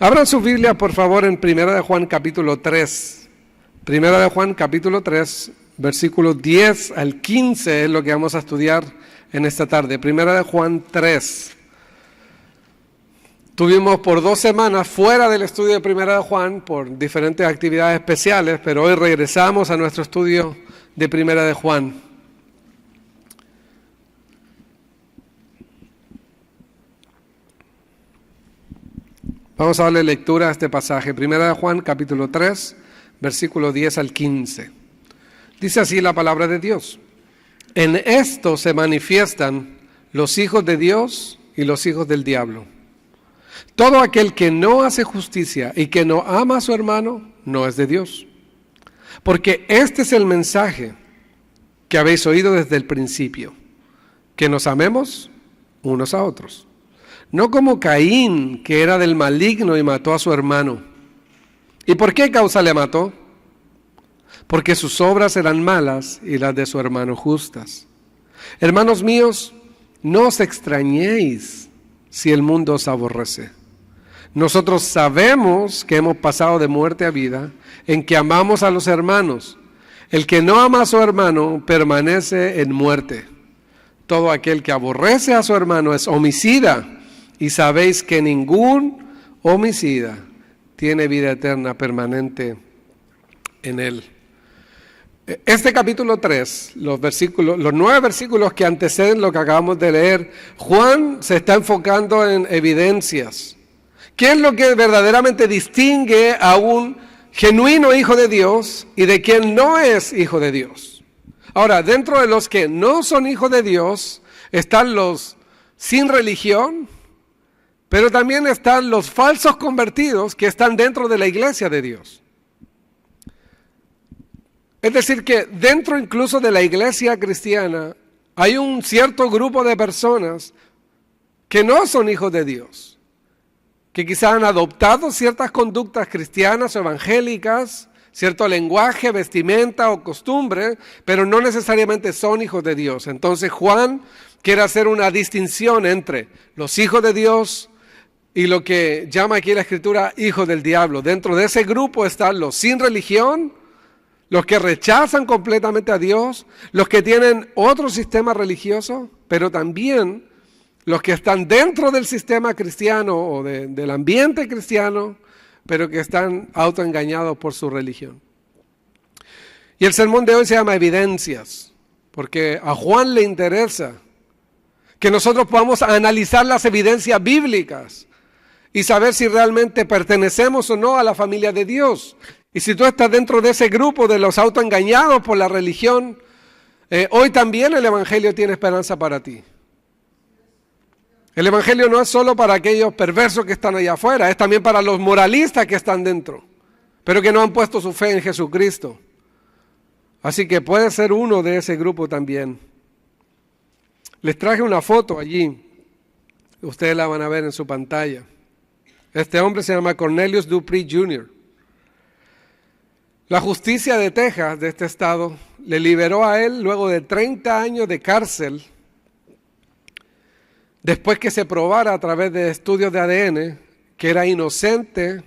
Abran su Biblia, por favor, en Primera de Juan capítulo 3. Primera de Juan capítulo 3, versículos 10 al 15 es lo que vamos a estudiar en esta tarde. Primera de Juan 3. Tuvimos por 2 semanas fuera del estudio de Primera de Juan por diferentes actividades especiales, pero hoy regresamos a nuestro estudio de Primera de Juan. Vamos a darle lectura a este pasaje. Primera de Juan, capítulo 3, versículo 10 al 15. Dice así la palabra de Dios. En esto se manifiestan los hijos de Dios y los hijos del diablo. Todo aquel que no hace justicia y que no ama a su hermano, no es de Dios. Porque este es el mensaje que habéis oído desde el principio, que nos amemos unos a otros. No como Caín, que era del maligno y mató a su hermano. ¿Y por qué causa le mató? Porque sus obras eran malas y las de su hermano justas. Hermanos míos, no os extrañéis si el mundo os aborrece. Nosotros sabemos que hemos pasado de muerte a vida, en que amamos a los hermanos. El que no ama a su hermano permanece en muerte. Todo aquel que aborrece a su hermano es homicida. Y sabéis que ningún homicida tiene vida eterna permanente en él. Este capítulo 3, los 9 versículos que anteceden lo que acabamos de leer, Juan se está enfocando en evidencias. ¿Qué es lo que verdaderamente distingue a un genuino hijo de Dios y de quien no es hijo de Dios? Ahora, dentro de los que no son hijos de Dios, están los sin religión, pero también están los falsos convertidos que están dentro de la iglesia de Dios. Es decir, que dentro incluso de la iglesia cristiana hay un cierto grupo de personas que no son hijos de Dios, que quizás han adoptado ciertas conductas cristianas o evangélicas, cierto lenguaje, vestimenta o costumbre, pero no necesariamente son hijos de Dios. Entonces Juan quiere hacer una distinción entre los hijos de Dios y lo que llama aquí la Escritura hijos del diablo. Dentro de ese grupo están los sin religión, los que rechazan completamente a Dios, los que tienen otro sistema religioso, pero también los que están dentro del sistema cristiano o del ambiente cristiano, pero que están autoengañados por su religión. Y el sermón de hoy se llama Evidencias, porque a Juan le interesa que nosotros podamos analizar las evidencias bíblicas y saber si realmente pertenecemos o no a la familia de Dios. Y si tú estás dentro de ese grupo de los autoengañados por la religión, hoy también el Evangelio tiene esperanza para ti. El Evangelio no es solo para aquellos perversos que están allá afuera, es también para los moralistas que están dentro, pero que no han puesto su fe en Jesucristo. Así que puede ser uno de ese grupo también. Les traje una foto allí, ustedes la van a ver en su pantalla. Este hombre se llama Cornelius Dupree Jr. La justicia de Texas, de este estado, le liberó a él luego de 30 años de cárcel, después que se probara a través de estudios de ADN que era inocente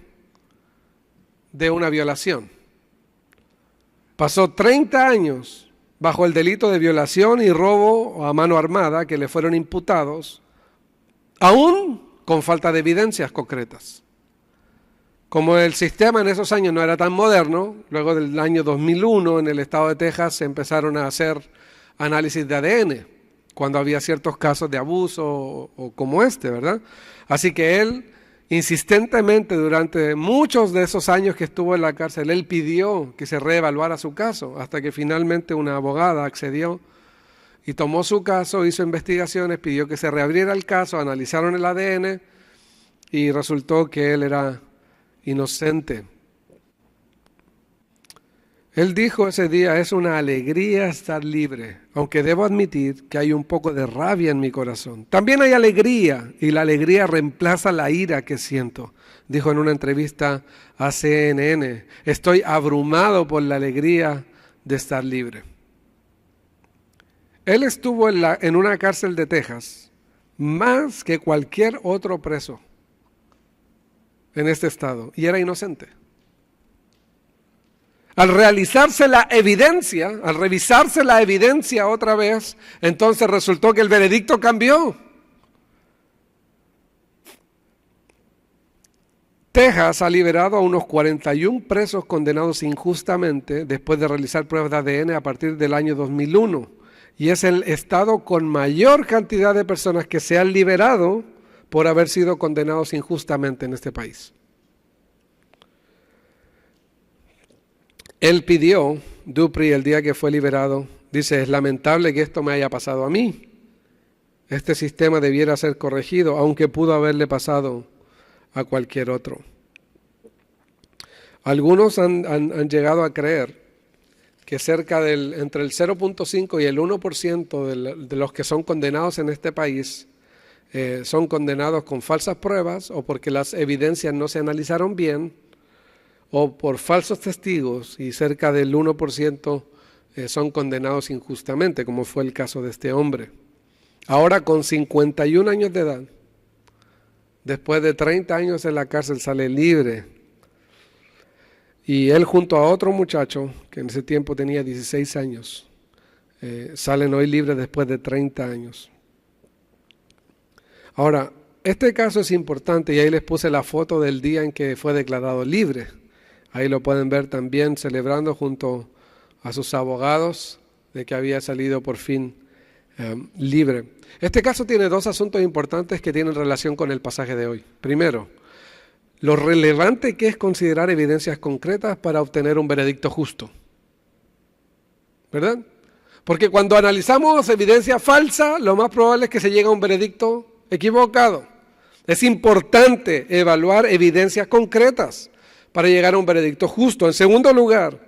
de una violación. Pasó 30 años bajo el delito de violación y robo a mano armada que le fueron imputados, aún con falta de evidencias concretas. Como el sistema en esos años no era tan moderno, luego del año 2001 en el estado de Texas se empezaron a hacer análisis de ADN, cuando había ciertos casos de abuso o como este, ¿verdad? Así que él insistentemente durante muchos de esos años que estuvo en la cárcel, él pidió que se reevaluara su caso, hasta que finalmente una abogada accedió y tomó su caso, hizo investigaciones, pidió que se reabriera el caso, analizaron el ADN y resultó que él era inocente. Él dijo ese día, es una alegría estar libre, aunque debo admitir que hay un poco de rabia en mi corazón. También hay alegría y la alegría reemplaza la ira que siento, dijo en una entrevista a CNN. Estoy abrumado por la alegría de estar libre. Él estuvo en una cárcel de Texas más que cualquier otro preso. en este estado y era inocente. Al realizarse la evidencia, al revisarse la evidencia otra vez, entonces resultó que el veredicto cambió. Texas ha liberado a unos 41 presos condenados injustamente después de realizar pruebas de ADN a partir del año 2001. Y es el estado con mayor cantidad de personas que se han liberado por haber sido condenados injustamente en este país. Él pidió, Dupree, el día que fue liberado, dice, es lamentable que esto me haya pasado a mí. Este sistema debiera ser corregido, aunque pudo haberle pasado a cualquier otro. Algunos han llegado a creer que entre el 0.5 y el 1% de los que son condenados en este país son condenados con falsas pruebas o porque las evidencias no se analizaron bien, o por falsos testigos, y cerca del 1% son condenados injustamente, como fue el caso de este hombre. Ahora, con 51 años de edad, después de 30 años en la cárcel, sale libre. Y él junto a otro muchacho, que en ese tiempo tenía 16 años, salen hoy libres después de 30 años. Ahora, este caso es importante y ahí les puse la foto del día en que fue declarado libre. Ahí lo pueden ver también celebrando junto a sus abogados de que había salido por fin libre. Este caso tiene dos asuntos importantes que tienen relación con el pasaje de hoy. Primero, lo relevante que es considerar evidencias concretas para obtener un veredicto justo. ¿Verdad? Porque cuando analizamos evidencia falsa, lo más probable es que se llegue a un veredicto equivocado. Es importante evaluar evidencias concretas para llegar a un veredicto justo. En segundo lugar,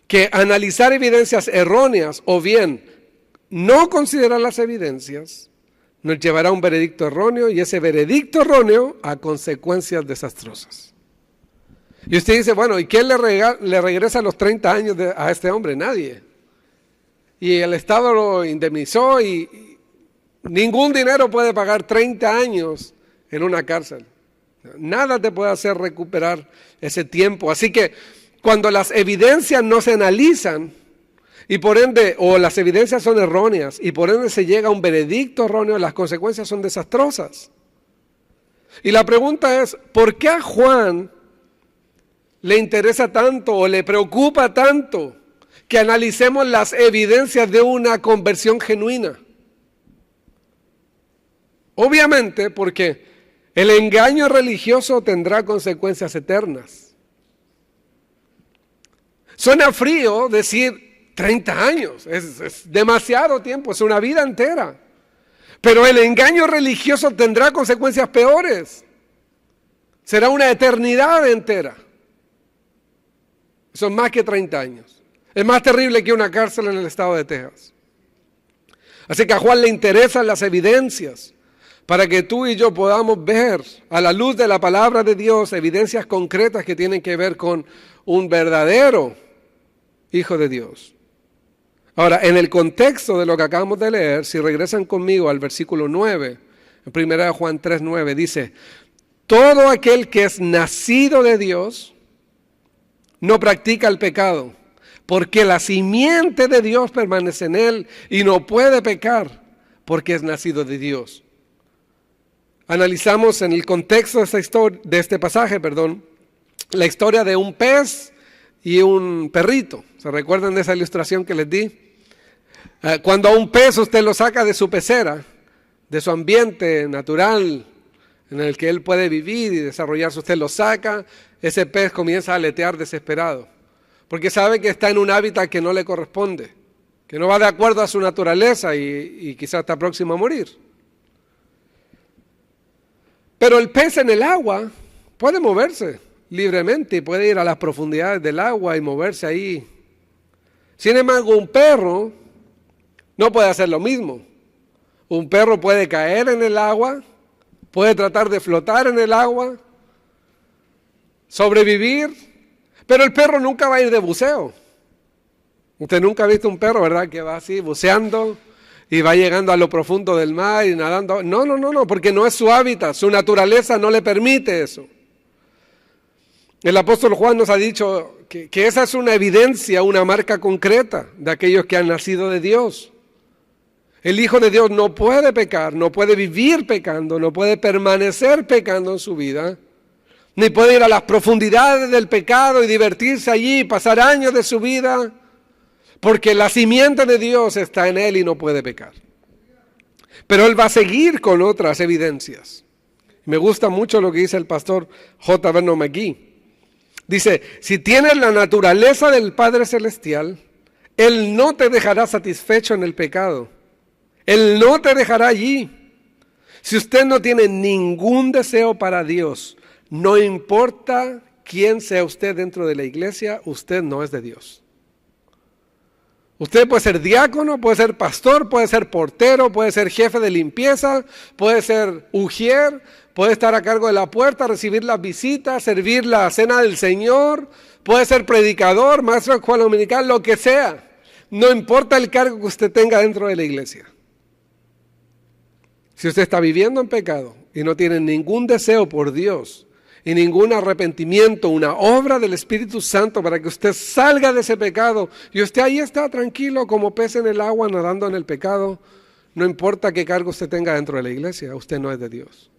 que analizar evidencias erróneas o bien no considerar las evidencias nos llevará a un veredicto erróneo y ese veredicto erróneo a consecuencias desastrosas. Y usted dice, bueno, ¿y quién le regresa los 30 años a este hombre? Nadie. Y el Estado lo indemnizó y ningún dinero puede pagar 30 años en una cárcel. Nada te puede hacer recuperar ese tiempo. Así que cuando las evidencias no se analizan y por ende, o las evidencias son erróneas y por ende se llega a un veredicto erróneo, las consecuencias son desastrosas. Y la pregunta es, ¿por qué a Juan le interesa tanto o le preocupa tanto que analicemos las evidencias de una conversión genuina? Obviamente porque el engaño religioso tendrá consecuencias eternas. Suena frío decir 30 años, es demasiado tiempo, es una vida entera. Pero el engaño religioso tendrá consecuencias peores. Será una eternidad entera. Son más que 30 años. Es más terrible que una cárcel en el estado de Texas. Así que a Juan le interesan las evidencias para que tú y yo podamos ver a la luz de la palabra de Dios evidencias concretas que tienen que ver con un verdadero Hijo de Dios. Ahora, en el contexto de lo que acabamos de leer, si regresan conmigo al versículo 9, en 1 Juan 3:9, dice, todo aquel que es nacido de Dios no practica el pecado, porque la simiente de Dios permanece en él y no puede pecar porque es nacido de Dios. Analizamos en el contexto de este pasaje, la historia de un pez y un perrito. ¿Se recuerdan de esa ilustración que les di? Cuando a un pez usted lo saca de su pecera, de su ambiente natural en el que él puede vivir y desarrollarse, usted lo saca, ese pez comienza a aletear desesperado, porque sabe que está en un hábitat que no le corresponde, que no va de acuerdo a su naturaleza y quizás está próximo a morir. Pero el pez en el agua puede moverse libremente y puede ir a las profundidades del agua y moverse ahí. Sin embargo, un perro no puede hacer lo mismo. Un perro puede caer en el agua, puede tratar de flotar en el agua, sobrevivir, pero el perro nunca va a ir de buceo. Usted nunca ha visto un perro, ¿verdad?, que va así buceando y va llegando a lo profundo del mar y nadando. No, porque no es su hábitat, su naturaleza no le permite eso. El apóstol Juan nos ha dicho que esa es una evidencia, una marca concreta de aquellos que han nacido de Dios. El Hijo de Dios no puede pecar, no puede vivir pecando, no puede permanecer pecando en su vida, ni puede ir a las profundidades del pecado y divertirse allí y pasar años de su vida, porque la simiente de Dios está en él y no puede pecar. Pero él va a seguir con otras evidencias. Me gusta mucho lo que dice el pastor J. Vernon McGee. Dice, si tienes la naturaleza del Padre Celestial, Él no te dejará satisfecho en el pecado. Él no te dejará allí. Si usted no tiene ningún deseo para Dios, no importa quién sea usted dentro de la iglesia, usted no es de Dios. Usted puede ser diácono, puede ser pastor, puede ser portero, puede ser jefe de limpieza, puede ser ujier, puede estar a cargo de la puerta, recibir las visitas, servir la cena del Señor, puede ser predicador, maestro de escuela dominical, lo que sea. No importa el cargo que usted tenga dentro de la iglesia. Si usted está viviendo en pecado y no tiene ningún deseo por Dios y ningún arrepentimiento, una obra del Espíritu Santo para que usted salga de ese pecado y usted ahí está tranquilo como pez en el agua nadando en el pecado, no importa qué cargo usted tenga dentro de la iglesia, usted no es de Dios.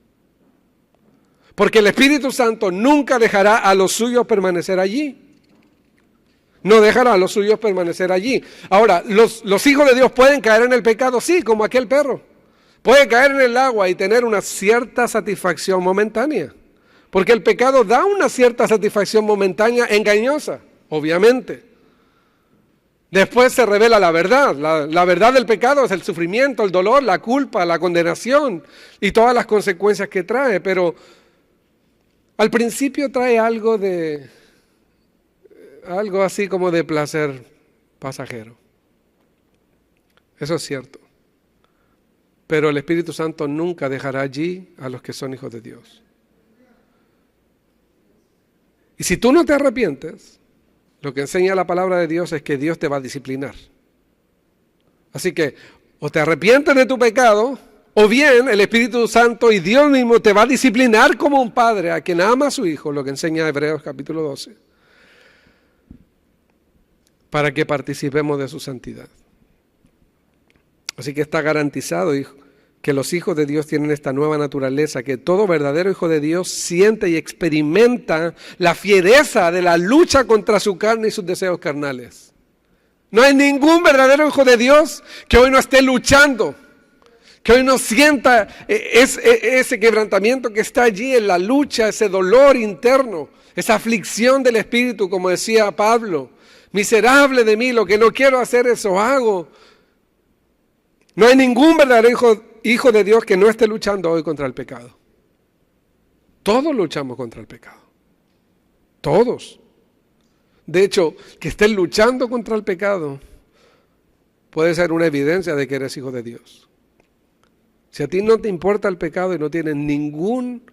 Porque el Espíritu Santo nunca dejará a los suyos permanecer allí. No dejará a los suyos permanecer allí. Ahora, los hijos de Dios pueden caer en el pecado, sí, como aquel perro. Puede caer en el agua y tener una cierta satisfacción momentánea. Porque el pecado da una cierta satisfacción momentánea engañosa, obviamente. Después se revela la verdad. La verdad del pecado es el sufrimiento, el dolor, la culpa, la condenación y todas las consecuencias que trae. Pero al principio trae algo así como de placer pasajero. Eso es cierto. Pero el Espíritu Santo nunca dejará allí a los que son hijos de Dios. Y si tú no te arrepientes, lo que enseña la palabra de Dios es que Dios te va a disciplinar. Así que o te arrepientes de tu pecado, o bien el Espíritu Santo y Dios mismo te va a disciplinar como un padre a quien ama a su hijo, lo que enseña Hebreos capítulo 12, para que participemos de su santidad. Así que está garantizado, hijo, que los hijos de Dios tienen esta nueva naturaleza, que todo verdadero hijo de Dios siente y experimenta la fiereza de la lucha contra su carne y sus deseos carnales. No hay ningún verdadero hijo de Dios que hoy no esté luchando, que hoy no sienta ese quebrantamiento que está allí en la lucha, ese dolor interno, esa aflicción del espíritu, como decía Pablo. Miserable de mí, lo que no quiero hacer, eso hago. No hay ningún verdadero hijo de Dios que no esté luchando hoy contra el pecado. Todos luchamos contra el pecado. Todos. De hecho, que estés luchando contra el pecado puede ser una evidencia de que eres hijo de Dios. Si a ti no te importa el pecado y no tienes ningún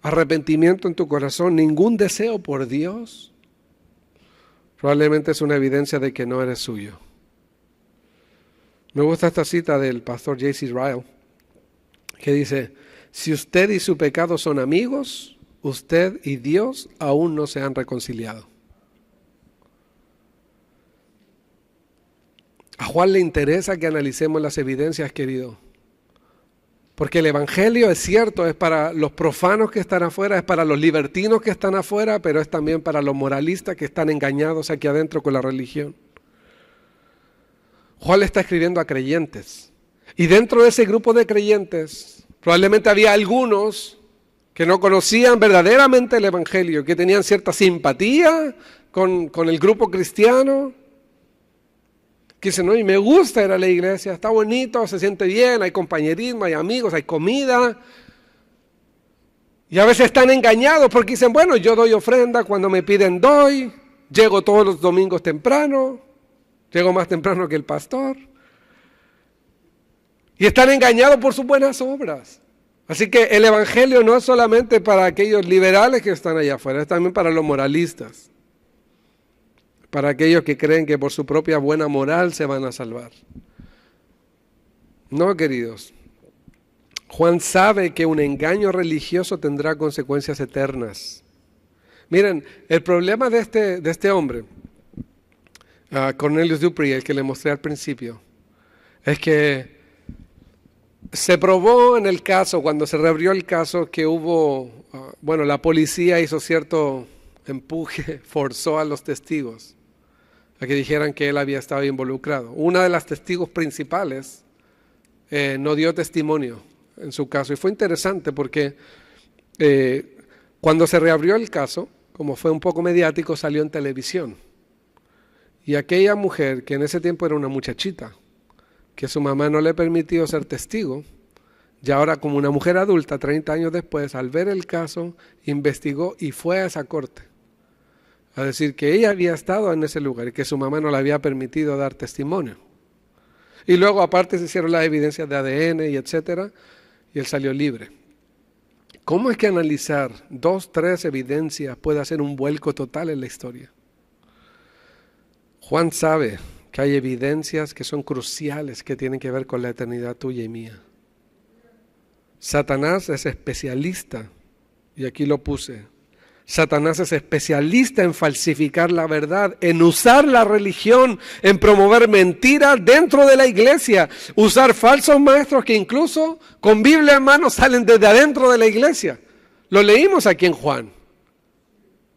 arrepentimiento en tu corazón, ningún deseo por Dios, probablemente es una evidencia de que no eres suyo. Me gusta esta cita del pastor J.C. Ryle, que dice, si usted y su pecado son amigos, usted y Dios aún no se han reconciliado. A Juan le interesa que analicemos las evidencias, querido. Porque el Evangelio es cierto, es para los profanos que están afuera, es para los libertinos que están afuera, pero es también para los moralistas que están engañados aquí adentro con la religión. Juan le está escribiendo a creyentes. Y dentro de ese grupo de creyentes, probablemente había algunos que no conocían verdaderamente el Evangelio, que tenían cierta simpatía con el grupo cristiano, que dicen, no, y me gusta ir a la iglesia, está bonito, se siente bien, hay compañerismo, hay amigos, hay comida. Y a veces están engañados porque dicen, bueno, yo doy ofrenda, cuando me piden doy, llego todos los domingos temprano, llego más temprano que el pastor. Y están engañados por sus buenas obras. Así que el Evangelio no es solamente para aquellos liberales que están allá afuera, es también para los moralistas. Para aquellos que creen que por su propia buena moral se van a salvar. No, queridos. Juan sabe que un engaño religioso tendrá consecuencias eternas. Miren, el problema de este hombre, Cornelius Dupree, el que le mostré al principio, es que se probó en el caso, cuando se reabrió el caso, que hubo, la policía hizo cierto empuje, forzó a los testigos a que dijeran que él había estado involucrado. Una de las testigos principales no dio testimonio en su caso. Y fue interesante porque cuando se reabrió el caso, como fue un poco mediático, salió en televisión. Y aquella mujer, que en ese tiempo era una muchachita, que su mamá no le permitió ser testigo, y ahora como una mujer adulta, 30 años después, al ver el caso, investigó y fue a esa corte a decir que ella había estado en ese lugar y que su mamá no le había permitido dar testimonio. Y luego aparte se hicieron las evidencias de ADN y etcétera, y él salió libre. ¿Cómo es que analizar 2, 3 evidencias puede hacer un vuelco total en la historia? Juan sabe que hay evidencias que son cruciales que tienen que ver con la eternidad tuya y mía. Satanás es especialista, y aquí lo puse, Satanás es especialista en falsificar la verdad, en usar la religión, en promover mentiras dentro de la iglesia, usar falsos maestros que incluso con Biblia en mano salen desde adentro de la iglesia. Lo leímos aquí en Juan.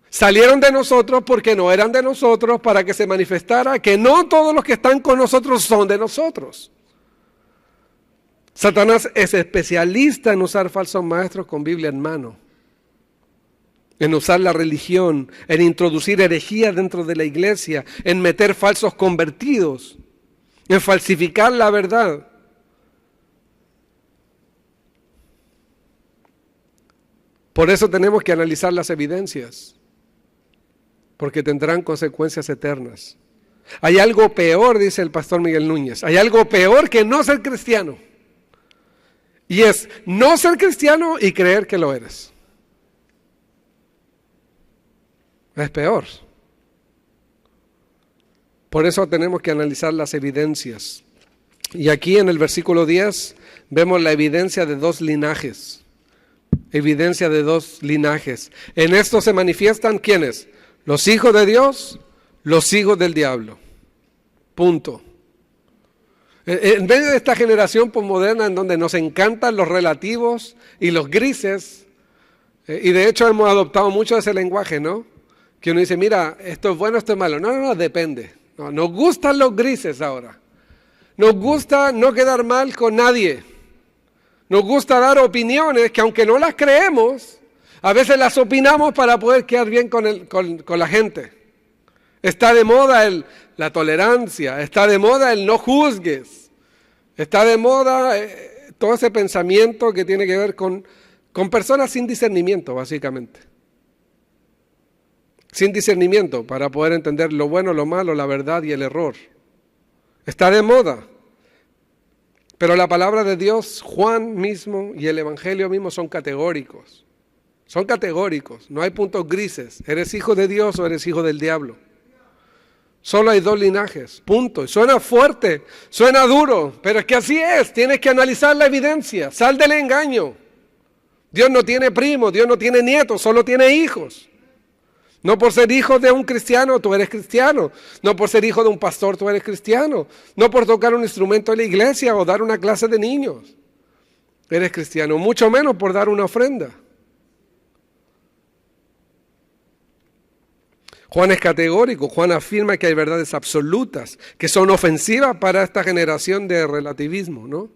Salieron de nosotros porque no eran de nosotros, para que se manifestara que no todos los que están con nosotros son de nosotros. Satanás es especialista en usar falsos maestros con Biblia en mano, en usar la religión, en introducir herejía dentro de la iglesia, en meter falsos convertidos, en falsificar la verdad. Por eso tenemos que analizar las evidencias, porque tendrán consecuencias eternas. Hay algo peor, dice el pastor Miguel Núñez, hay algo peor que no ser cristiano. Y es no ser cristiano y creer que lo eres. Es peor. Por eso tenemos que analizar las evidencias. Y aquí en el versículo 10 vemos la evidencia de 2 linajes. Evidencia de 2 linajes. En esto se manifiestan ¿quiénes? Los hijos de Dios, los hijos del diablo. Punto. En medio de esta generación posmoderna en donde nos encantan los relativos y los grises, y de hecho hemos adoptado mucho ese lenguaje, ¿no? Que uno dice, mira, esto es bueno, esto es malo. No, depende. No, nos gustan los grises ahora. Nos gusta no quedar mal con nadie. Nos gusta dar opiniones que aunque no las creemos, a veces las opinamos para poder quedar bien con la gente. Está de moda la tolerancia, está de moda el no juzgues, está de moda todo ese pensamiento que tiene que ver con personas sin discernimiento, básicamente. Sin discernimiento para poder entender lo bueno, lo malo, la verdad y el error. Está de moda. Pero la palabra de Dios, Juan mismo y el Evangelio mismo son categóricos. Son categóricos, no hay puntos grises. ¿Eres hijo de Dios o eres hijo del diablo? Solo hay 2 linajes, punto. Suena fuerte, suena duro, pero es que así es. Tienes que analizar la evidencia, sal del engaño. Dios no tiene primos, Dios no tiene nietos, solo tiene hijos. No por ser hijo de un cristiano, tú eres cristiano. No por ser hijo de un pastor, tú eres cristiano. No por tocar un instrumento en la iglesia o dar una clase de niños, eres cristiano. Mucho menos por dar una ofrenda. Juan es categórico. Juan afirma que hay verdades absolutas que son ofensivas para esta generación de relativismo, ¿no?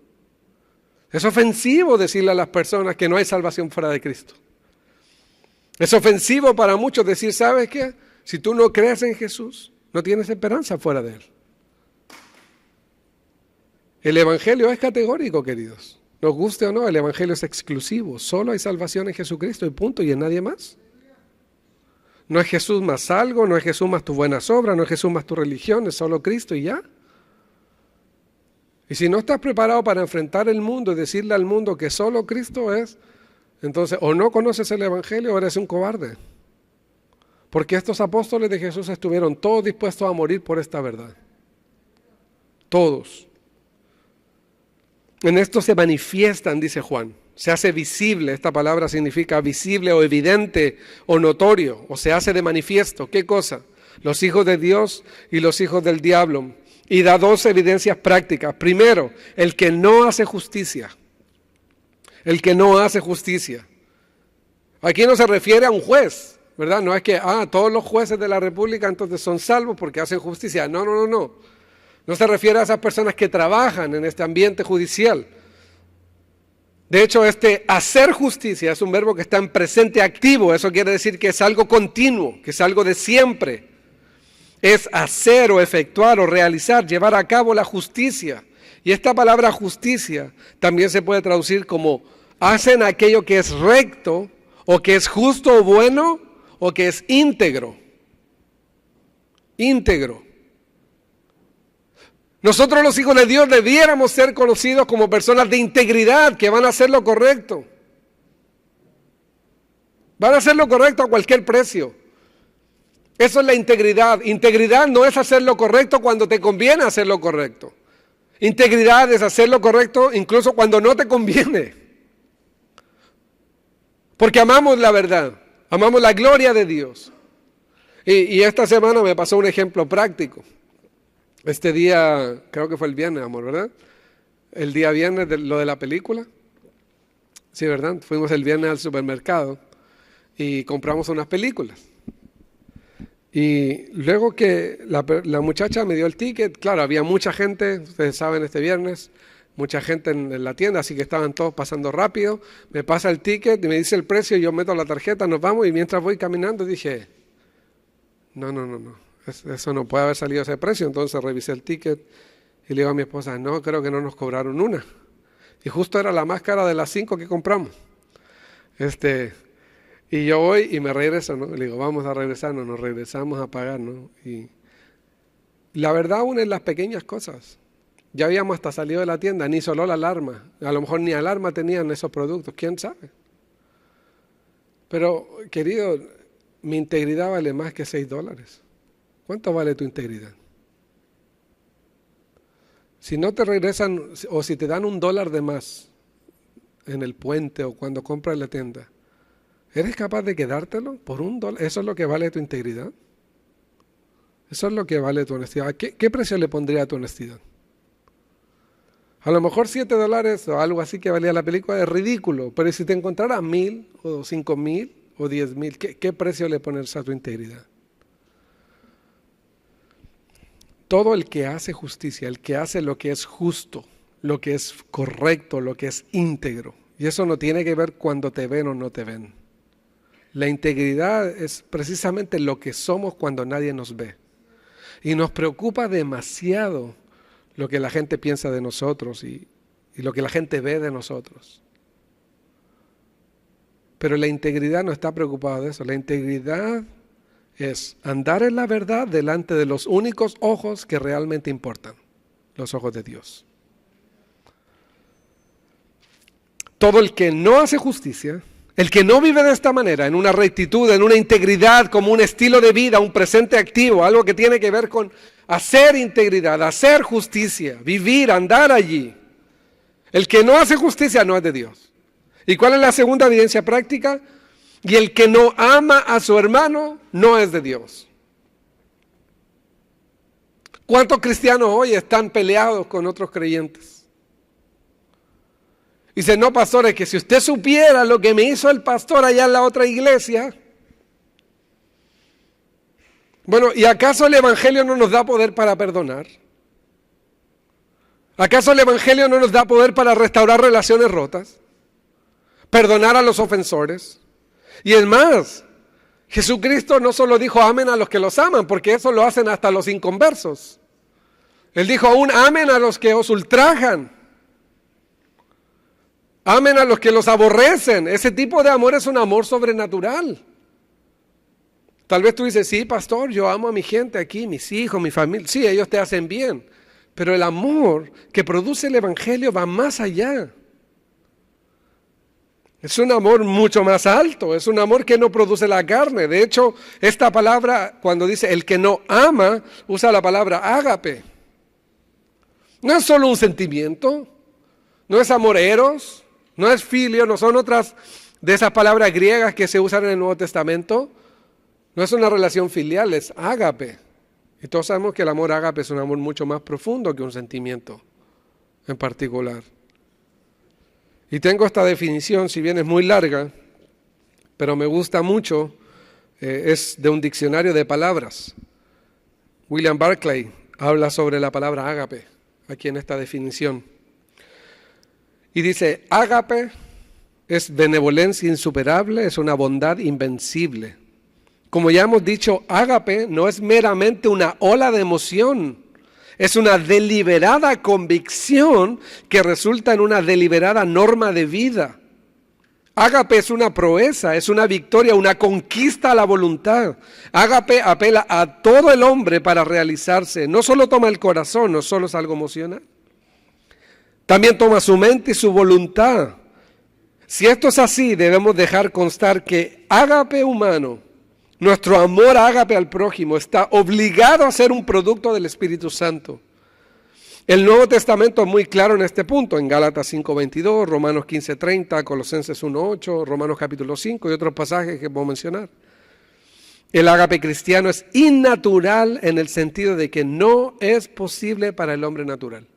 Es ofensivo decirle a las personas que no hay salvación fuera de Cristo. Es ofensivo para muchos decir, ¿sabes qué? Si tú no crees en Jesús, no tienes esperanza fuera de Él. El Evangelio es categórico, queridos. Nos guste o no, el Evangelio es exclusivo. Solo hay salvación en Jesucristo y punto, y en nadie más. No es Jesús más algo, no es Jesús más tus buenas obras, no es Jesús más tu religión, es solo Cristo y ya. Y si no estás preparado para enfrentar el mundo y decirle al mundo que solo Cristo es, entonces o no conoces el Evangelio o eres un cobarde. Porque estos apóstoles de Jesús estuvieron todos dispuestos a morir por esta verdad. Todos. En esto se manifiestan, dice Juan. se hace visible. Esta palabra significa visible o evidente o notorio, o se hace de manifiesto. ¿Qué cosa? Los hijos de Dios y los hijos del diablo. Y da dos evidencias prácticas. Primero, el que no hace justicia. El que no hace justicia. Aquí no se refiere a un juez, ¿verdad? No es que, todos los jueces de la República entonces son salvos porque hacen justicia. No. No se refiere a esas personas que trabajan en este ambiente judicial. De hecho, este hacer justicia es un verbo que está en presente activo. Eso quiere decir que es algo continuo, que es algo de siempre. Es hacer o efectuar o realizar, llevar a cabo la justicia. Y esta palabra justicia también se puede traducir como hacen aquello que es recto, o que es justo o bueno, o que es íntegro. Íntegro. Nosotros los hijos de Dios debiéramos ser conocidos como personas de integridad, que van a hacer lo correcto. Van a hacer lo correcto a cualquier precio. Eso es la integridad. Integridad no es hacer lo correcto cuando te conviene hacer lo correcto. Integridad es hacer lo correcto incluso cuando no te conviene. Porque amamos la verdad, amamos la gloria de Dios. Y esta semana me pasó un ejemplo práctico. Este día, creo que fue el viernes, amor, ¿verdad? El día viernes de lo de la película. Sí, ¿verdad? Fuimos el viernes al supermercado y compramos unas películas. Y luego que la muchacha me dio el ticket, claro, había mucha gente, ustedes saben, este viernes, mucha gente en la tienda, así que estaban todos pasando rápido. Me pasa el ticket y me dice el precio, yo meto la tarjeta, nos vamos, y mientras voy caminando dije, no, eso no puede haber salido ese precio. Entonces revisé el ticket y le digo a mi esposa, no, creo que no nos cobraron una. Y justo era la más cara de las 5 que compramos. Y yo voy y me regreso, ¿no? Le digo, vamos a regresarnos, nos regresamos a pagar, ¿no? Y la verdad, una en las pequeñas cosas. Ya habíamos hasta salido de la tienda, ni sonó la alarma. A lo mejor ni alarma tenían esos productos, quién sabe. Pero, querido, mi integridad vale más que $6. ¿Cuánto vale tu integridad? Si no te regresan, o si te dan $1 de más en el puente o cuando compras en la tienda, ¿eres capaz de quedártelo por $1? ¿Eso es lo que vale tu integridad? Eso es lo que vale tu honestidad. ¿Qué precio le pondría a tu honestidad? A lo mejor $7 o algo así que valía la película es ridículo, pero si te encontraras 1,000 o 5,000 o 10,000, ¿qué precio le pones a tu integridad? Todo el que hace justicia, el que hace lo que es justo, lo que es correcto, lo que es íntegro, y eso no tiene que ver cuando te ven o no te ven. La integridad es precisamente lo que somos cuando nadie nos ve. Y nos preocupa demasiado lo que la gente piensa de nosotros y lo que la gente ve de nosotros. Pero la integridad no está preocupada de eso. La integridad es andar en la verdad delante de los únicos ojos que realmente importan, los ojos de Dios. Todo el que no hace justicia, el que no vive de esta manera, en una rectitud, en una integridad, como un estilo de vida, un presente activo, algo que tiene que ver con hacer integridad, hacer justicia, vivir, andar allí. El que no hace justicia no es de Dios. ¿Y cuál es la segunda evidencia práctica? Y el que no ama a su hermano no es de Dios. ¿Cuántos cristianos hoy están peleados con otros creyentes? Dice, no, pastor, es que si usted supiera lo que me hizo el pastor allá en la otra iglesia. Bueno, ¿y acaso el Evangelio no nos da poder para perdonar? ¿Acaso el Evangelio no nos da poder para restaurar relaciones rotas? Perdonar a los ofensores. Y es más, Jesucristo no solo dijo amen a los que los aman, porque eso lo hacen hasta los inconversos. Él dijo aún amen a los que os ultrajan. Amen a los que los aborrecen. Ese tipo de amor es un amor sobrenatural. Tal vez tú dices, sí, pastor, yo amo a mi gente aquí, mis hijos, mi familia. Sí, ellos te hacen bien. Pero el amor que produce el Evangelio va más allá. Es un amor mucho más alto. Es un amor que no produce la carne. De hecho, esta palabra, cuando dice el que no ama, usa la palabra ágape. No es solo un sentimiento. No es amor eros. No es filio, no son otras de esas palabras griegas que se usan en el Nuevo Testamento. No es una relación filial, es ágape. Y todos sabemos que el amor ágape es un amor mucho más profundo que un sentimiento en particular. Y tengo esta definición, si bien es muy larga, pero me gusta mucho, es de un diccionario de palabras. William Barclay habla sobre la palabra ágape, aquí en esta definición. Y dice, ágape es benevolencia insuperable, es una bondad invencible. Como ya hemos dicho, ágape no es meramente una ola de emoción, es una deliberada convicción que resulta en una deliberada norma de vida. Ágape es una proeza, es una victoria, una conquista a la voluntad. Ágape apela a todo el hombre para realizarse. No solo toma el corazón, no solo es algo emocional. También toma su mente y su voluntad. Si esto es así, debemos dejar constar que ágape humano, nuestro amor ágape al prójimo, está obligado a ser un producto del Espíritu Santo. El Nuevo Testamento es muy claro en este punto, en Gálatas 5:22, Romanos 15:30, Colosenses 1:8, Romanos capítulo 5 y otros pasajes que puedo mencionar. El ágape cristiano es innatural en el sentido de que no es posible para el hombre natural.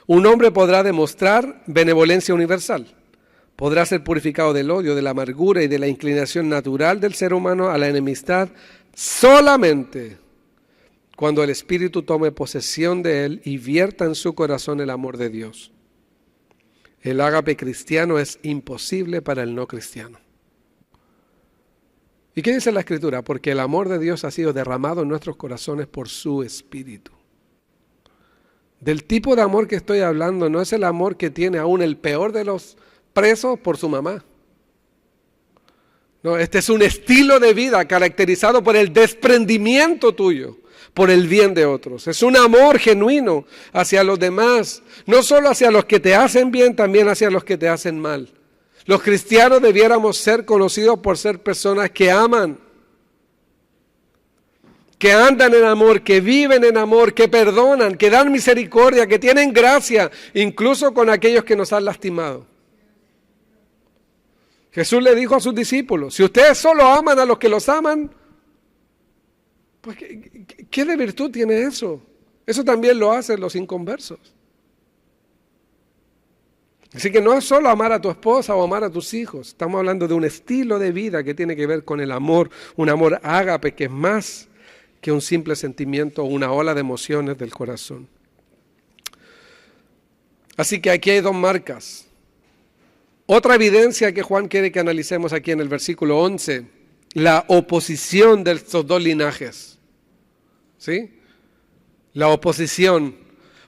Un hombre podrá demostrar benevolencia universal, podrá ser purificado del odio, de la amargura y de la inclinación natural del ser humano a la enemistad solamente cuando el Espíritu tome posesión de él y vierta en su corazón el amor de Dios. El ágape cristiano es imposible para el no cristiano. ¿Y qué dice la Escritura? Porque el amor de Dios ha sido derramado en nuestros corazones por su Espíritu. Del tipo de amor que estoy hablando no es el amor que tiene aún el peor de los presos por su mamá. No, este es un estilo de vida caracterizado por el desprendimiento tuyo, por el bien de otros. Es un amor genuino hacia los demás, no solo hacia los que te hacen bien, también hacia los que te hacen mal. Los cristianos debiéramos ser conocidos por ser personas que aman, que andan en amor, que viven en amor, que perdonan, que dan misericordia, que tienen gracia, incluso con aquellos que nos han lastimado. Jesús le dijo a sus discípulos, si ustedes solo aman a los que los aman, pues ¿qué de virtud tiene eso? Eso también lo hacen los inconversos. Así que no es solo amar a tu esposa o amar a tus hijos, estamos hablando de un estilo de vida que tiene que ver con el amor, un amor ágape que es más que un simple sentimiento o una ola de emociones del corazón. Así que aquí hay dos marcas. Otra evidencia que Juan quiere que analicemos aquí en el versículo 11, la oposición de estos dos linajes. ¿Sí? La oposición,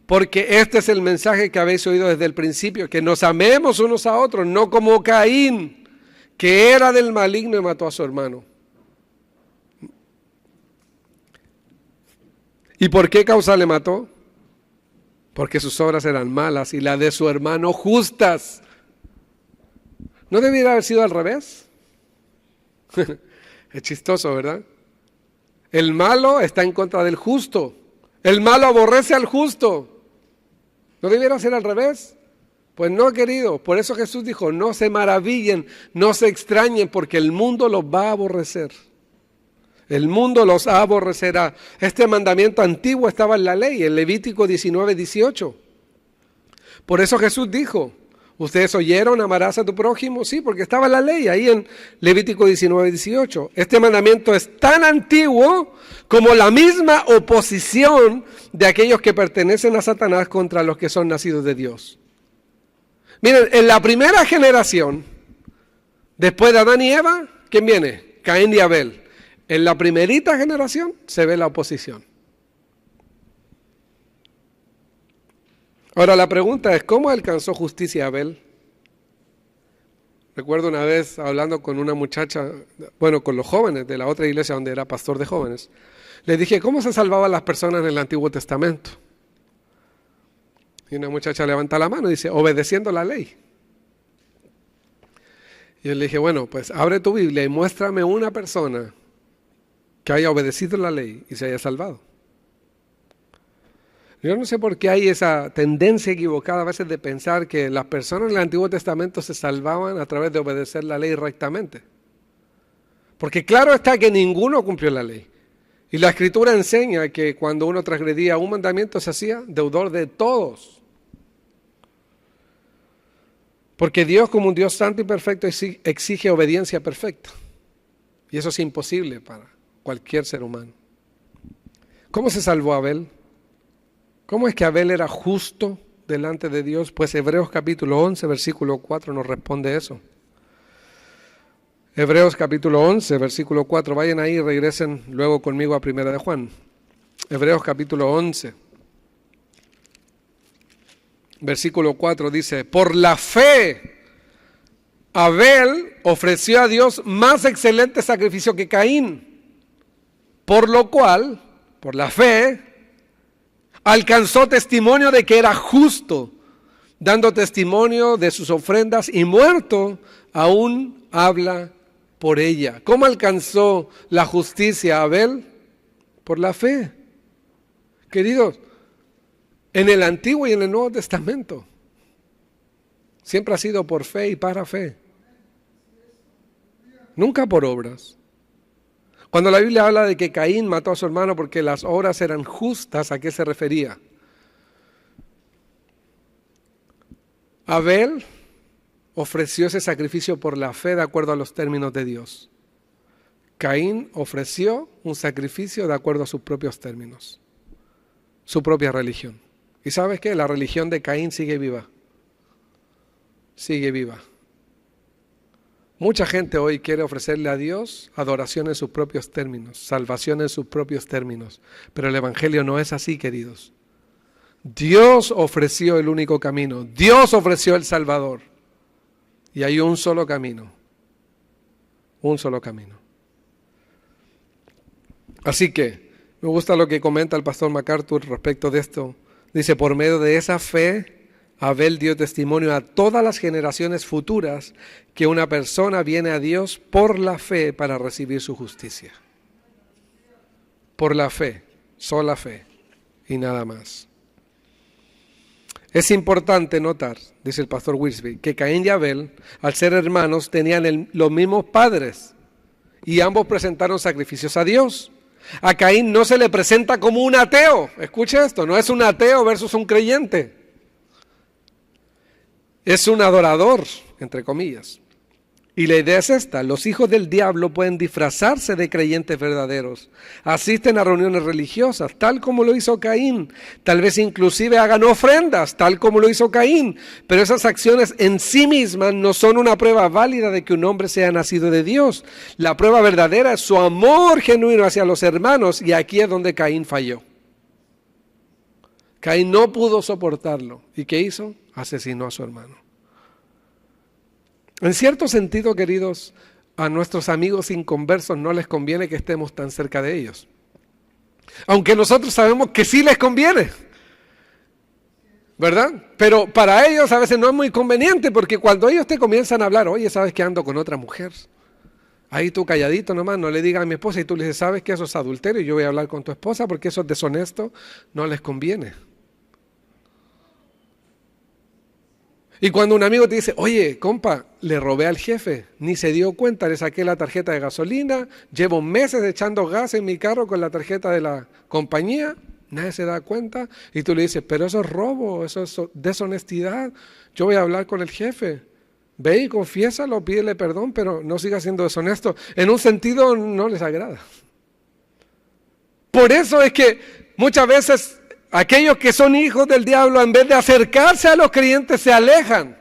porque este es el mensaje que habéis oído desde el principio, que nos amemos unos a otros, no como Caín, que era del maligno y mató a su hermano. ¿Y por qué causa le mató? Porque sus obras eran malas y las de su hermano justas. ¿No debiera haber sido al revés? Es chistoso, ¿verdad? El malo está en contra del justo. El malo aborrece al justo. ¿No debiera ser al revés? Pues no, querido. Por eso Jesús dijo, no se maravillen, no se extrañen, porque el mundo los va a aborrecer. El mundo los aborrecerá. Este mandamiento antiguo estaba en la ley, en Levítico 19:18. Por eso Jesús dijo, ¿ustedes oyeron amarás a tu prójimo? Sí, porque estaba en la ley, ahí en Levítico 19:18. Este mandamiento es tan antiguo como la misma oposición de aquellos que pertenecen a Satanás contra los que son nacidos de Dios. Miren, en la primera generación, después de Adán y Eva, ¿quién viene? Caín y Abel. En la primerita generación se ve la oposición. Ahora la pregunta es, ¿cómo alcanzó justicia Abel? Recuerdo una vez hablando con una muchacha, bueno, con los jóvenes de la otra iglesia donde era pastor de jóvenes. Le dije, ¿cómo se salvaban las personas en el Antiguo Testamento? Y una muchacha levanta la mano y dice, obedeciendo la ley. Y yo le dije, bueno, pues abre tu Biblia y muéstrame una persona que haya obedecido la ley y se haya salvado. Yo no sé por qué hay esa tendencia equivocada a veces de pensar que las personas en el Antiguo Testamento se salvaban a través de obedecer la ley rectamente. Porque claro está que ninguno cumplió la ley. Y la Escritura enseña que cuando uno transgredía un mandamiento se hacía deudor de todos. Porque Dios, como un Dios santo y perfecto, exige obediencia perfecta. Y eso es imposible para cualquier ser humano. ¿Cómo se salvó Abel? ¿Cómo es que Abel era justo delante de Dios? Pues Hebreos capítulo 11, versículo 4 nos responde eso. Hebreos capítulo 11, versículo 4. Vayan ahí y regresen luego conmigo a Primera de Juan. Hebreos capítulo 11, versículo 4 dice: por la fe, Abel ofreció a Dios más excelente sacrificio que Caín, por lo cual, por la fe, alcanzó testimonio de que era justo, dando testimonio de sus ofrendas, y muerto aún habla por ella. ¿Cómo alcanzó la justicia Abel? Por la fe. Queridos, en el Antiguo y en el Nuevo Testamento siempre ha sido por fe y para fe. Nunca por obras. Cuando la Biblia habla de que Caín mató a su hermano porque las obras eran justas, ¿a qué se refería? Abel ofreció ese sacrificio por la fe de acuerdo a los términos de Dios. Caín ofreció un sacrificio de acuerdo a sus propios términos, su propia religión. ¿Y sabes qué? La religión de Caín sigue viva. Sigue viva. Mucha gente hoy quiere ofrecerle a Dios adoración en sus propios términos, salvación en sus propios términos. Pero el Evangelio no es así, queridos. Dios ofreció el único camino. Dios ofreció el Salvador. Y hay un solo camino. Un solo camino. Así que me gusta lo que comenta el pastor MacArthur respecto de esto. Dice, por medio de esa fe, Abel dio testimonio a todas las generaciones futuras que una persona viene a Dios por la fe para recibir su justicia. Por la fe, sola fe y nada más. Es importante notar, dice el pastor Wilsby, que Caín y Abel, al ser hermanos, tenían los mismos padres y ambos presentaron sacrificios a Dios. A Caín no se le presenta como un ateo. Escuche esto, no es un ateo versus un creyente. Es un adorador, entre comillas. Y la idea es esta: los hijos del diablo pueden disfrazarse de creyentes verdaderos. Asisten a reuniones religiosas, tal como lo hizo Caín. Tal vez inclusive hagan ofrendas, tal como lo hizo Caín. Pero esas acciones en sí mismas no son una prueba válida de que un hombre sea nacido de Dios. La prueba verdadera es su amor genuino hacia los hermanos, y aquí es donde Caín falló. Caín no pudo soportarlo. ¿Y qué hizo? Asesinó a su hermano. En cierto sentido, queridos, a nuestros amigos inconversos no les conviene que estemos tan cerca de ellos. Aunque nosotros sabemos que sí les conviene, ¿verdad? Pero para ellos a veces no es muy conveniente, porque cuando ellos te comienzan a hablar, oye, ¿sabes que ando con otra mujer? Ahí tú calladito nomás, no le digas a mi esposa, y tú le dices, ¿sabes que eso es adulterio? Y yo voy a hablar con tu esposa porque eso es deshonesto. No les conviene. Y cuando un amigo te dice, oye, compa, le robé al jefe, ni se dio cuenta, le saqué la tarjeta de gasolina, llevo meses echando gas en mi carro con la tarjeta de la compañía, nadie se da cuenta, y tú le dices, pero eso es robo, eso es deshonestidad, yo voy a hablar con el jefe. Ve y confiésalo, pídele perdón, pero no siga siendo deshonesto. En un sentido no les agrada. Por eso es que muchas veces aquellos que son hijos del diablo, en vez de acercarse a los creyentes, se alejan,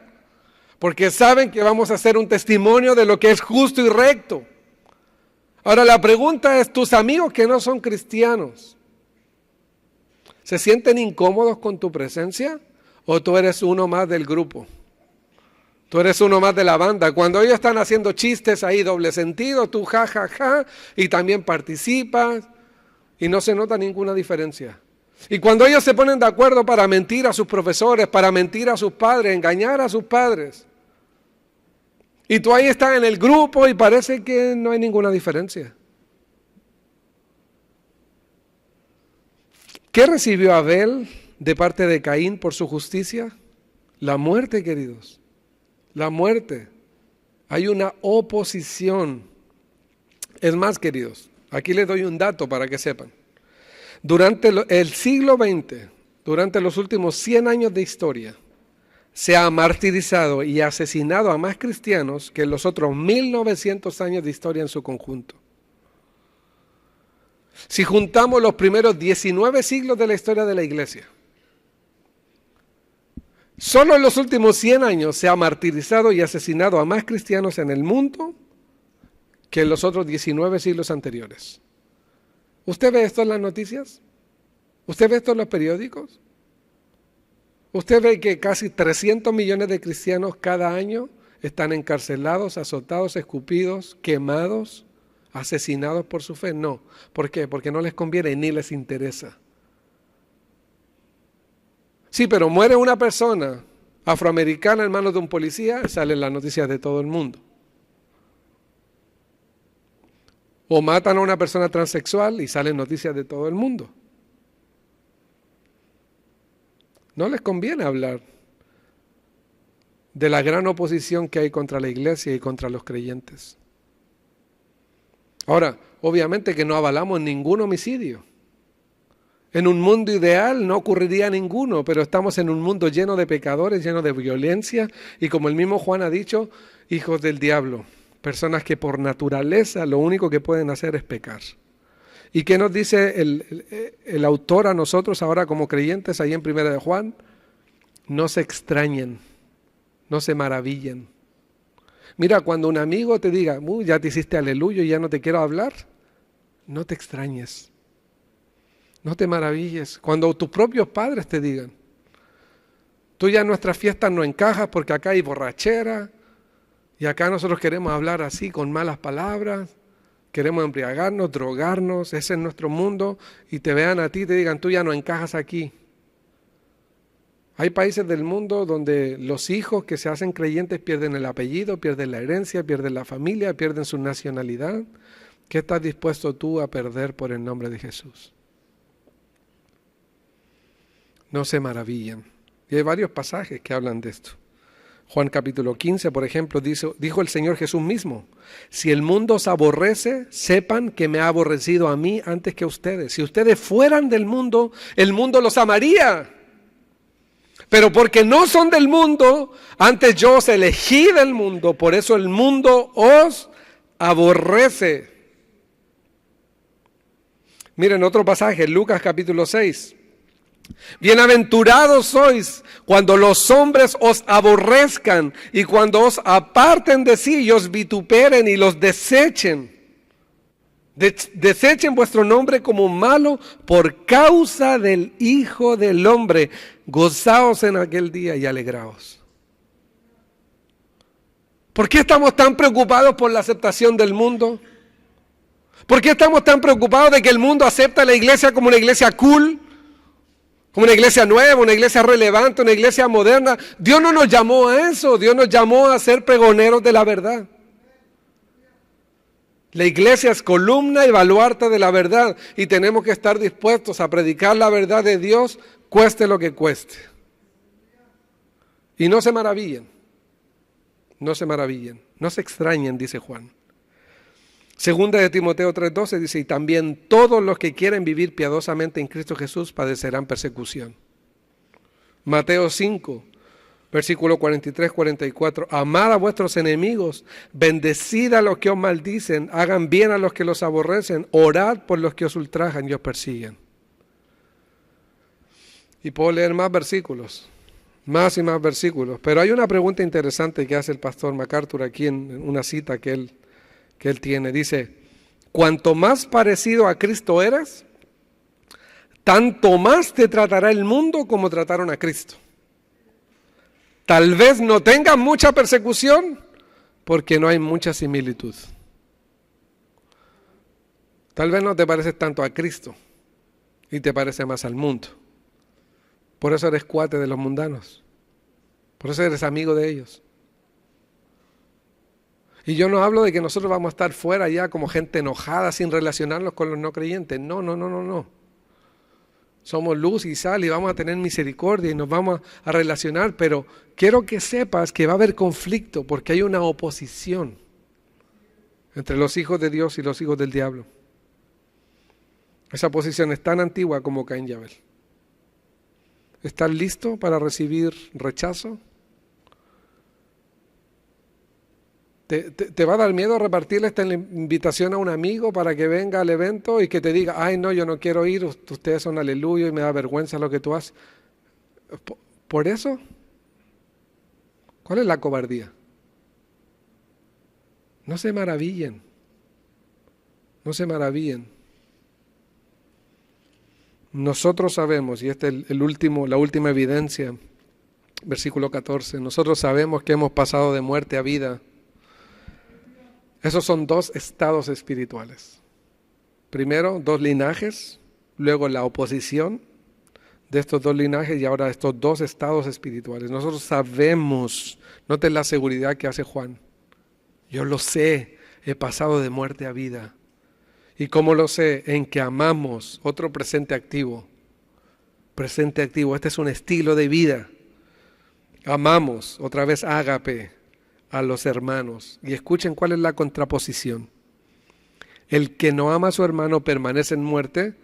porque saben que vamos a hacer un testimonio de lo que es justo y recto. Ahora la pregunta es, ¿tus amigos que no son cristianos se sienten incómodos con tu presencia? ¿O tú eres uno más del grupo? Tú eres uno más de la banda. Cuando ellos están haciendo chistes ahí doble sentido, tú ja, ja, ja, y también participas, y no se nota ninguna diferencia. Y cuando ellos se ponen de acuerdo para mentir a sus profesores, para mentir a sus padres, engañar a sus padres, y tú ahí estás en el grupo y parece que no hay ninguna diferencia. ¿Qué recibió Abel de parte de Caín por su justicia? La muerte, queridos. La muerte. Hay una oposición. Es más, queridos, aquí les doy un dato para que sepan. Durante el siglo XX, durante los últimos 100 años de historia, se ha martirizado y asesinado a más cristianos que en los otros 1900 años de historia en su conjunto. Si juntamos los primeros 19 siglos de la historia de la iglesia, solo en los últimos 100 años se ha martirizado y asesinado a más cristianos en el mundo que en los otros 19 siglos anteriores. ¿Usted ve esto en las noticias? ¿Usted ve esto en los periódicos? ¿Usted ve que casi 300 millones de cristianos cada año están encarcelados, azotados, escupidos, quemados, asesinados por su fe? No. ¿Por qué? Porque no les conviene ni les interesa. Sí, pero muere una persona afroamericana en manos de un policía, salen las noticias de todo el mundo. O matan a una persona transexual y salen noticias de todo el mundo. No les conviene hablar de la gran oposición que hay contra la iglesia y contra los creyentes. Ahora, obviamente que no avalamos ningún homicidio. En un mundo ideal no ocurriría ninguno, pero estamos en un mundo lleno de pecadores, lleno de violencia y, como el mismo Juan ha dicho, hijos del diablo, personas que por naturaleza lo único que pueden hacer es pecar. ¿Y qué nos dice el autor a nosotros ahora como creyentes ahí en 1 de Juan? No se extrañen, no se maravillen. Mira, cuando un amigo te diga, ya te hiciste aleluya y ya no te quiero hablar, no te extrañes, no te maravilles. Cuando tus propios padres te digan, tú ya en nuestras fiestas no encajas porque acá hay borrachera y acá nosotros queremos hablar así con malas palabras. Queremos embriagarnos, drogarnos, ese es nuestro mundo, y te vean a ti y te digan, tú ya no encajas aquí. Hay países del mundo donde los hijos que se hacen creyentes pierden el apellido, pierden la herencia, pierden la familia, pierden su nacionalidad. ¿Qué estás dispuesto tú a perder por el nombre de Jesús? No se maravillan. Y hay varios pasajes que hablan de esto. Juan capítulo 15, por ejemplo, dijo el Señor Jesús mismo, si el mundo os aborrece, sepan que me ha aborrecido a mí antes que a ustedes. Si ustedes fueran del mundo, el mundo los amaría. Pero porque no son del mundo, antes yo os elegí del mundo, por eso el mundo os aborrece. Miren otro pasaje, Lucas capítulo 6. Bienaventurados sois cuando los hombres os aborrezcan y cuando os aparten de sí y os vituperen y los desechen. Desechen vuestro nombre como malo por causa del Hijo del Hombre. Gozaos en aquel día y alegraos. ¿Por qué estamos tan preocupados por la aceptación del mundo? ¿Por qué estamos tan preocupados de que el mundo acepta a la iglesia como una iglesia cool? Como una iglesia nueva, una iglesia relevante, una iglesia moderna. Dios no nos llamó a eso, Dios nos llamó a ser pregoneros de la verdad. La iglesia es columna y baluarte de la verdad y tenemos que estar dispuestos a predicar la verdad de Dios, cueste lo que cueste. Y no se maravillen, no se maravillen, no se extrañen, dice Juan. Segunda de Timoteo 3:12 dice, y también todos los que quieren vivir piadosamente en Cristo Jesús padecerán persecución. Mateo 5, versículo 43-44, amad a vuestros enemigos, bendecid a los que os maldicen, hagan bien a los que los aborrecen, orad por los que os ultrajan y os persiguen. Y puedo leer más versículos, más y más versículos, pero hay una pregunta interesante que hace el pastor MacArthur aquí en una cita que él tiene. Dice, cuanto más parecido a Cristo eres, tanto más te tratará el mundo como trataron a Cristo. Tal vez no tengas mucha persecución porque no hay mucha similitud. Tal vez no te pareces tanto a Cristo y te parece más al mundo. Por eso eres cuate de los mundanos. Por eso eres amigo de ellos. Y yo no hablo de que nosotros vamos a estar fuera ya como gente enojada sin relacionarnos con los no creyentes. No. Somos luz y sal y vamos a tener misericordia y nos vamos a relacionar, pero quiero que sepas que va a haber conflicto porque hay una oposición entre los hijos de Dios y los hijos del diablo. Esa posición es tan antigua como Caín y Abel. ¿Estás listo para recibir rechazo? ¿Te va a dar miedo repartirle esta invitación a un amigo para que venga al evento y que te diga, ay no, yo no quiero ir, ustedes son aleluya y me da vergüenza lo que tú haces? ¿Por eso? ¿Cuál es la cobardía? No se maravillen, no se maravillen. Nosotros sabemos, y esta es la última evidencia, versículo 14, nosotros sabemos que hemos pasado de muerte a vida. Esos son dos estados espirituales. Primero, dos linajes, luego la oposición de estos dos linajes y ahora estos dos estados espirituales. Nosotros sabemos, noten la seguridad que hace Juan. Yo lo sé, he pasado de muerte a vida. ¿Y cómo lo sé? En que amamos, otro presente activo. Presente activo, este es un estilo de vida. Amamos, otra vez ágape, a los hermanos. Y escuchen cuál es la contraposición. El que no ama a su hermano permanece en muerte.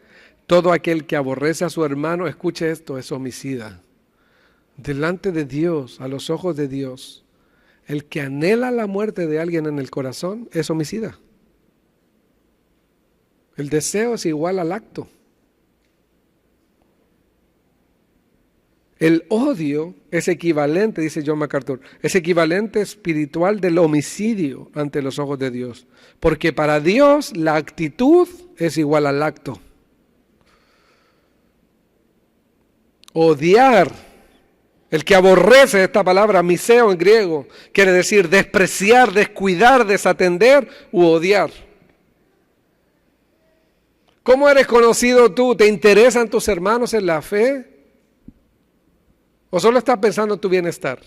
Todo aquel que aborrece a su hermano, escuche esto, es homicida. Delante de Dios, a los ojos de Dios, el que anhela la muerte de alguien en el corazón es homicida. El deseo es igual al acto. El odio es equivalente, dice John MacArthur, es equivalente espiritual del homicidio ante los ojos de Dios. Porque para Dios la actitud es igual al acto. Odiar, el que aborrece, esta palabra miseo en griego, quiere decir despreciar, descuidar, desatender u odiar. ¿Cómo eres conocido tú? ¿Te interesan tus hermanos en la fe? ¿O solo estás pensando en tu bienestar?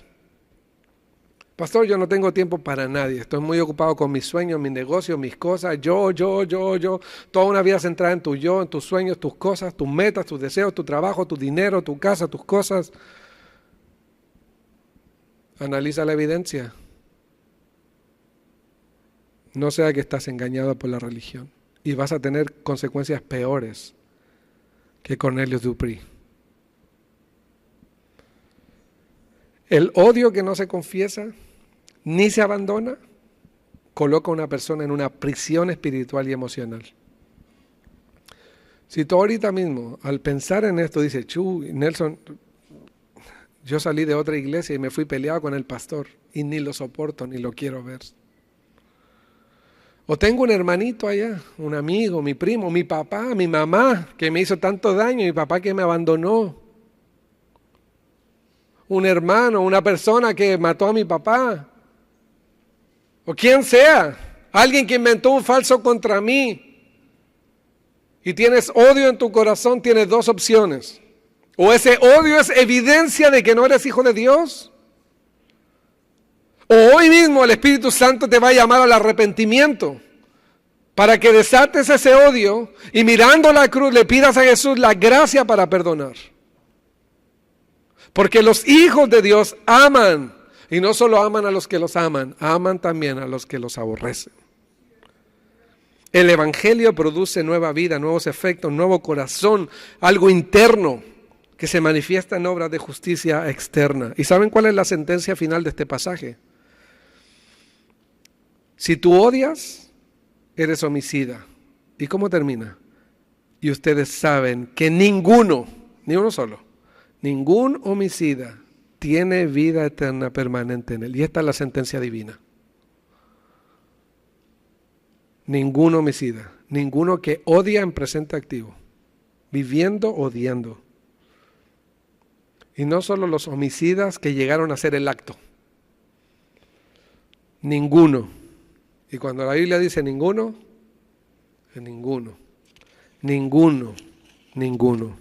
Pastor, yo no tengo tiempo para nadie. Estoy muy ocupado con mis sueños, mis negocios, mis cosas. Yo. Toda una vida centrada en tu yo, en tus sueños, tus cosas, tus metas, tus deseos, tu trabajo, tu dinero, tu casa, tus cosas. Analiza la evidencia. No sea que estás engañado por la religión y vas a tener consecuencias peores que Cornelius Dupree. El odio que no se confiesa ni se abandona coloca a una persona en una prisión espiritual y emocional. Si tú ahorita mismo, al pensar en esto, dices, Nelson, yo salí de otra iglesia y me fui peleado con el pastor y ni lo soporto, ni lo quiero ver. O tengo un hermanito allá, un amigo, mi primo, mi papá, mi mamá, que me hizo tanto daño, mi papá que me abandonó. Un hermano, una persona que mató a mi papá. O quien sea, alguien que inventó un falso contra mí. Y tienes odio en tu corazón, tienes dos opciones. O ese odio es evidencia de que no eres hijo de Dios. O hoy mismo el Espíritu Santo te va a llamar al arrepentimiento para que desates ese odio y mirando la cruz le pidas a Jesús la gracia para perdonar. Porque los hijos de Dios aman, y no solo aman a los que los aman, aman también a los que los aborrecen. El Evangelio produce nueva vida, nuevos efectos, nuevo corazón, algo interno que se manifiesta en obras de justicia externa. ¿Y saben cuál es la sentencia final de este pasaje? Si tú odias, eres homicida. ¿Y cómo termina? Y ustedes saben que ninguno, ni uno solo, ningún homicida tiene vida eterna permanente en él. Y esta es la sentencia divina. Ningún homicida, ninguno que odia en presente activo, viviendo odiando. Y no solo los homicidas que llegaron a hacer el acto. Ninguno. Y cuando la Biblia dice ninguno, es ninguno. Ninguno. Ninguno.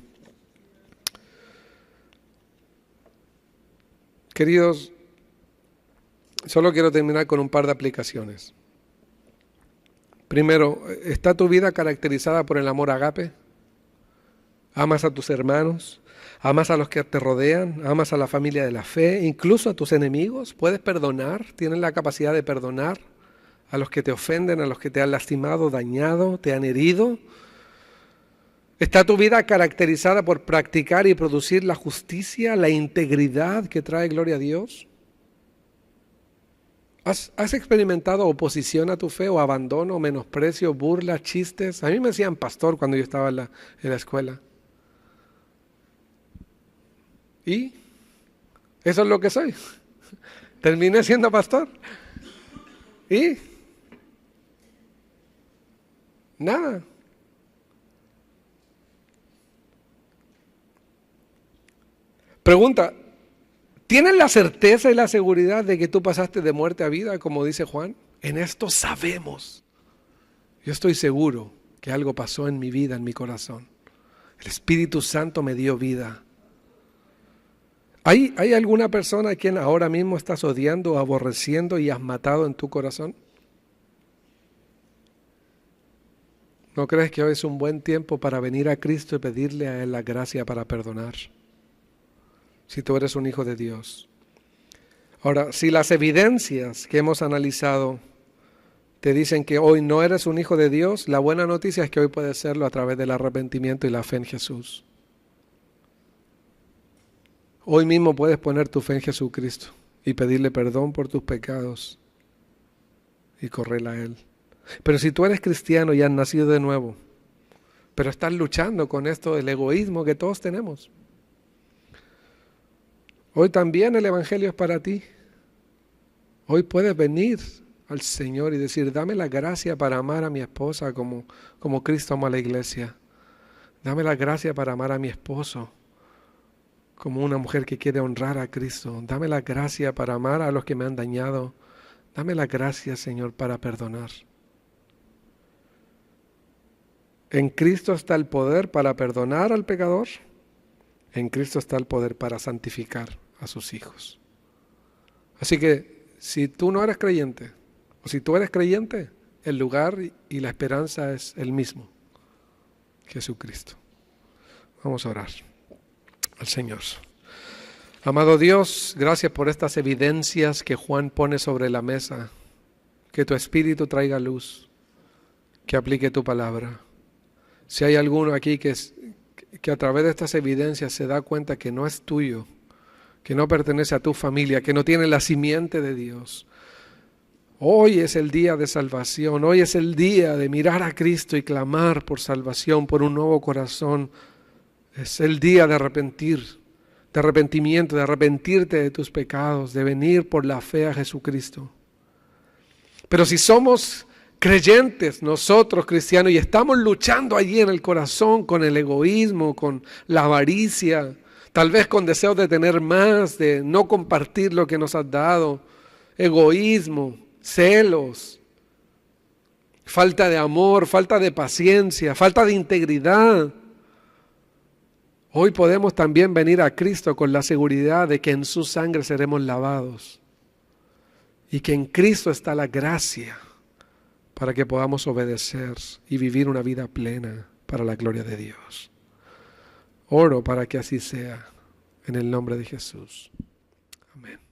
Queridos, solo quiero terminar con un par de aplicaciones. Primero, ¿está tu vida caracterizada por el amor agape? Amas a tus hermanos, amas a los que te rodean, amas a la familia de la fe, incluso a tus enemigos. Puedes perdonar, tienes la capacidad de perdonar a los que te ofenden, a los que te han lastimado, dañado, te han herido. ¿Está tu vida caracterizada por practicar y producir la justicia, la integridad que trae gloria a Dios? ¿Has experimentado oposición a tu fe o abandono, menosprecio, burla, chistes? A mí me decían pastor cuando yo estaba en la escuela. ¿Y? Eso es lo que soy. Terminé siendo pastor. ¿Y? Nada. Pregunta, ¿tienes la certeza y la seguridad de que tú pasaste de muerte a vida, como dice Juan? En esto sabemos. Yo estoy seguro que algo pasó en mi vida, en mi corazón. El Espíritu Santo me dio vida. ¿Hay alguna persona a quien ahora mismo estás odiando, aborreciendo y has matado en tu corazón? ¿No crees que hoy es un buen tiempo para venir a Cristo y pedirle a Él la gracia para perdonar? Si tú eres un hijo de Dios. Ahora, si las evidencias que hemos analizado te dicen que hoy no eres un hijo de Dios, la buena noticia es que hoy puedes serlo a través del arrepentimiento y la fe en Jesús. Hoy mismo puedes poner tu fe en Jesucristo y pedirle perdón por tus pecados y correr a Él. Pero si tú eres cristiano y has nacido de nuevo, pero estás luchando con esto del egoísmo que todos tenemos, hoy también el Evangelio es para ti. Hoy puedes venir al Señor y decir, dame la gracia para amar a mi esposa como Cristo amó a la iglesia. Dame la gracia para amar a mi esposo como una mujer que quiere honrar a Cristo. Dame la gracia para amar a los que me han dañado. Dame la gracia, Señor, para perdonar. En Cristo está el poder para perdonar al pecador. En Cristo está el poder para santificar a sus hijos. Así que si tú no eres creyente, o si tú eres creyente, el lugar y la esperanza es el mismo, Jesucristo. Vamos a orar al Señor. Amado Dios, gracias por estas evidencias que Juan pone sobre la mesa. Que tu Espíritu traiga luz, que aplique tu palabra. Si hay alguno aquí que a través de estas evidencias se da cuenta que no es tuyo, que no pertenece a tu familia, que no tiene la simiente de Dios, hoy es el día de salvación, hoy es el día de mirar a Cristo y clamar por salvación, por un nuevo corazón. Es el día de arrepentimiento, de arrepentirte de tus pecados, de venir por la fe a Jesucristo. Pero si somos creyentes, nosotros cristianos, y estamos luchando allí en el corazón con el egoísmo, con la avaricia, tal vez con deseos de tener más, de no compartir lo que nos has dado, egoísmo, celos, falta de amor, falta de paciencia, falta de integridad. Hoy podemos también venir a Cristo con la seguridad de que en su sangre seremos lavados y que en Cristo está la gracia para que podamos obedecer y vivir una vida plena para la gloria de Dios. Oro para que así sea, en el nombre de Jesús. Amén.